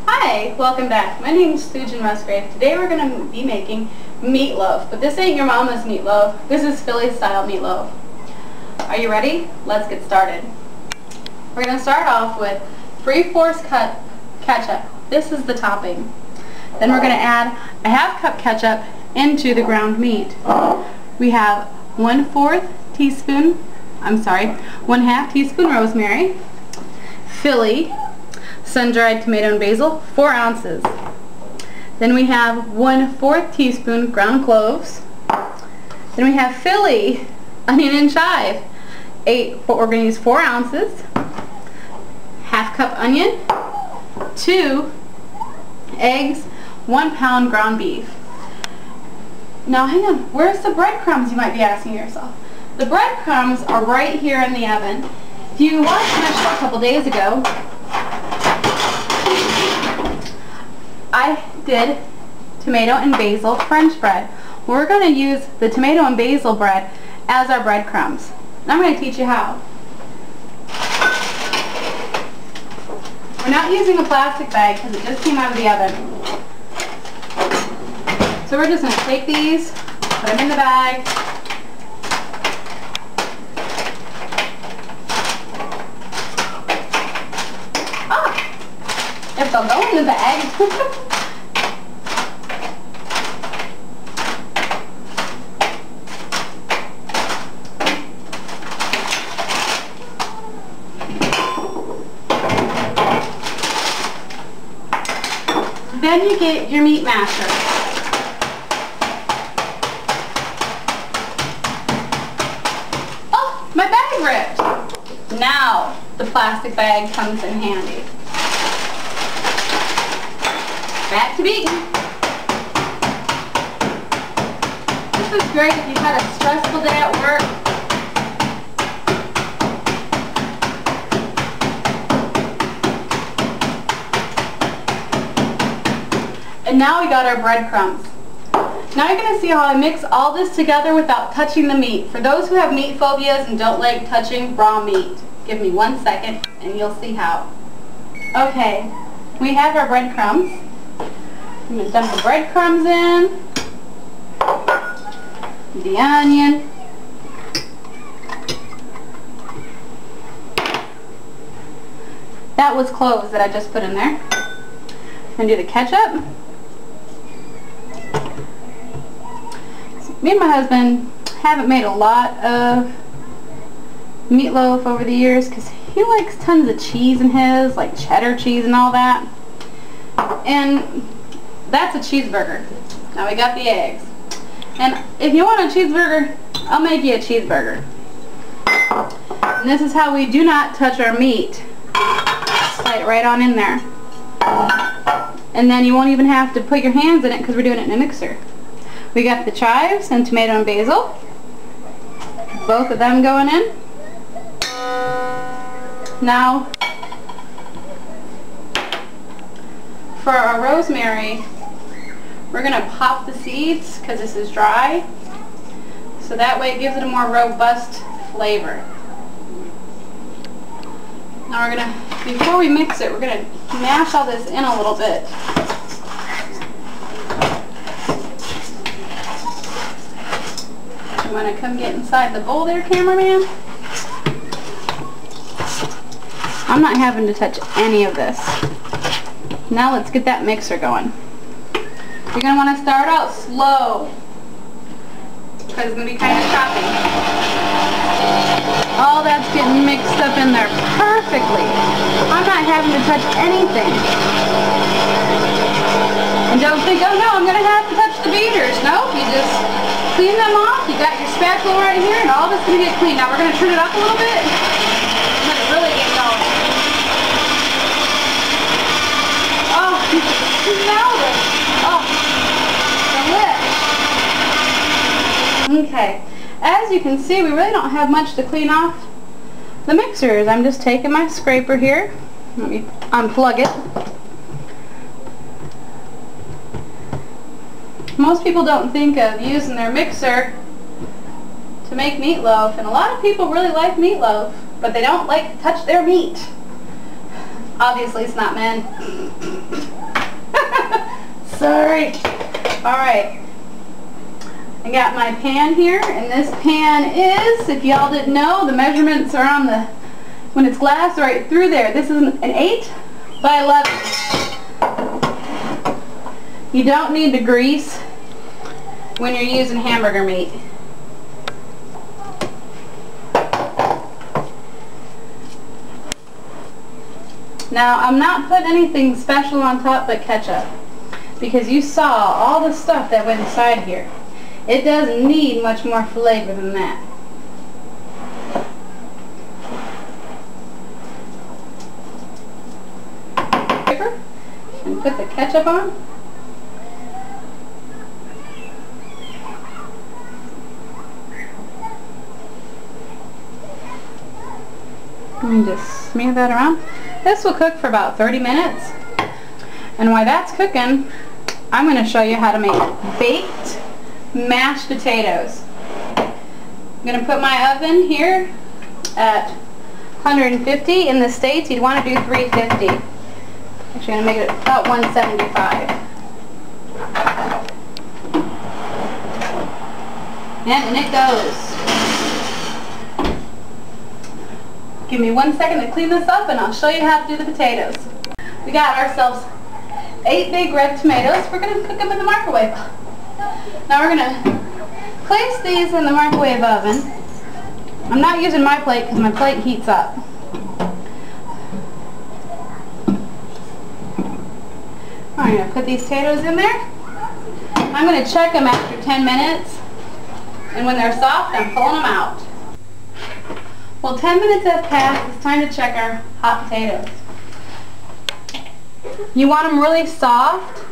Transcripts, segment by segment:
Hi, welcome back. My name is Susan Musgrave. Today we're going to be making meatloaf, but this ain't your mama's meatloaf. This is Philly style meatloaf. Are you ready? Let's get started. We're going to start off with 3/4 cup ketchup. This is the topping. Then we're going to add a 1/2 cup ketchup into the ground meat. We have 1/2 teaspoon rosemary, Philly, sun-dried tomato and basil, 4 ounces. Then we have 1/4 teaspoon ground cloves. Then we have Philly, onion and chive. We're going to use 4 ounces. 1/2 cup onion, 2 eggs, 1 pound ground beef. Now hang on, where's the breadcrumbs, you might be asking yourself. The breadcrumbs are right here in the oven. If you watched my show a couple days ago, I did tomato and basil French bread. We're going to use the tomato and basil bread as our breadcrumbs. And I'm going to teach you how. We're not using a plastic bag because it just came out of the oven. So we're just going to take these, put them in the bag. If they'll go in the bag. Then you get your meat masher. Oh, my bag ripped. Now the plastic bag comes in handy. Back to beating. This is great if you've had a stressful day at work. And now we got our breadcrumbs. Now you're going to see how I mix all this together without touching the meat. For those who have meat phobias and don't like touching raw meat, give me 1 second and you'll see how. Okay, we have our breadcrumbs. I'm going to dump the breadcrumbs in, the onion, that was cloves that I just put in there. I'm going to do the ketchup. So me and my husband haven't made a lot of meatloaf over the years because he likes tons of cheese in his, like cheddar cheese and all that. And that's a cheeseburger. Now we got the eggs. And if you want a cheeseburger, I'll make you a cheeseburger. And this is how we do not touch our meat. Slide it right on in there. And then you won't even have to put your hands in it because we're doing it in a mixer. We got the chives and tomato and basil. Both of them going in. Now, for our rosemary, we're going to pop the seeds because this is dry, so that way it gives it a more robust flavor. Now we're going to, before we mix it, we're going to mash all this in a little bit. You want to come get inside the bowl there, cameraman? I'm not having to touch any of this. Now let's get that mixer going. You're going to want to start out slow because it's going to be kind of choppy. All that's getting mixed up in there perfectly. I'm not having to touch anything. And don't think, oh no, I'm going to have to touch the beaters. No, you just clean them off. You got your spatula right here and all this is going to get clean. Now we're going to turn it up a little bit. Let it really get going. Oh, you can smell it. Oh, delish. Okay, as you can see, we really don't have much to clean off the mixers. I'm just taking my scraper here. Let me unplug it. Most people don't think of using their mixer to make meatloaf, and a lot of people really like meatloaf, but they don't like to touch their meat. Obviously, it's not men. sorry. Alright. I got my pan here, and this pan is, if y'all didn't know, the measurements are on the, when it's glass, right through there. This is an 8 by 11. You don't need to grease when you're using hamburger meat. Now, I'm not putting anything special on top but ketchup, because you saw all the stuff that went inside here. It doesn't need much more flavor than that. And put the ketchup on. And just smear that around. This will cook for about 30 minutes. And while that's cooking, I'm going to show you how to make baked mashed potatoes. I'm going to put my oven here at 150. In the States, you'd want to do 350. Actually, I'm going to make it about 175. And it goes. Give me 1 second to clean this up and I'll show you how to do the potatoes. We got ourselves 8 big red tomatoes. We're going to cook them in the microwave. Now we're going to place these in the microwave oven. I'm not using my plate because my plate heats up. I'm going to put these potatoes in there. I'm going to check them after 10 minutes. And when they're soft, I'm pulling them out. Well, 10 minutes have passed. It's time to check our hot potatoes. You want them really soft.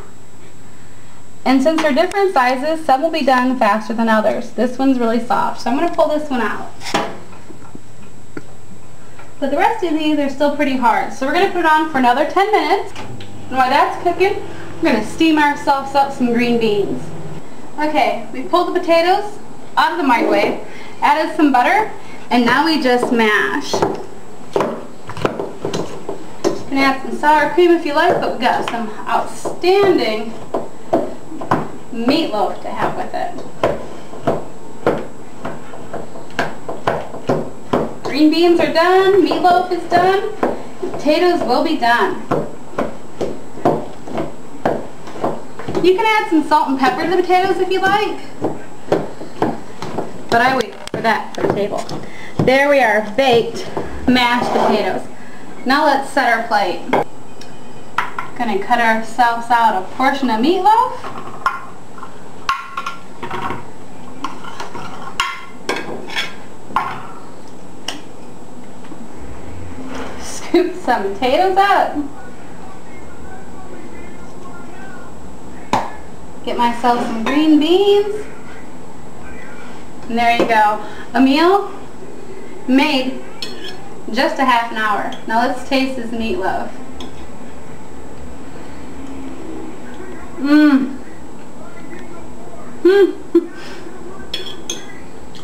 And since they're different sizes, some will be done faster than others. This one's really soft, so I'm going to pull this one out. But the rest of these are still pretty hard. So we're going to put it on for another 10 minutes. And while that's cooking, we're going to steam ourselves up some green beans. Okay, we pulled the potatoes out of the microwave, added some butter, and now we just mash. You can add some sour cream if you like, but we got some outstanding meatloaf to have with it. Green beans are done, meatloaf is done, potatoes will be done. You can add some salt and pepper to the potatoes if you like, but I wait for that for the table. There we are, baked mashed potatoes. Now let's set our plate. Gonna cut ourselves out a portion of meatloaf. Scoop some potatoes up. Get myself some green beans. And there you go. A meal made just a half an hour. Now let's taste this meatloaf. Mmm.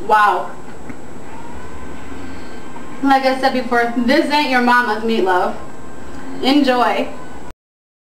Wow. Like I said before, this ain't your mama's meatloaf. Enjoy.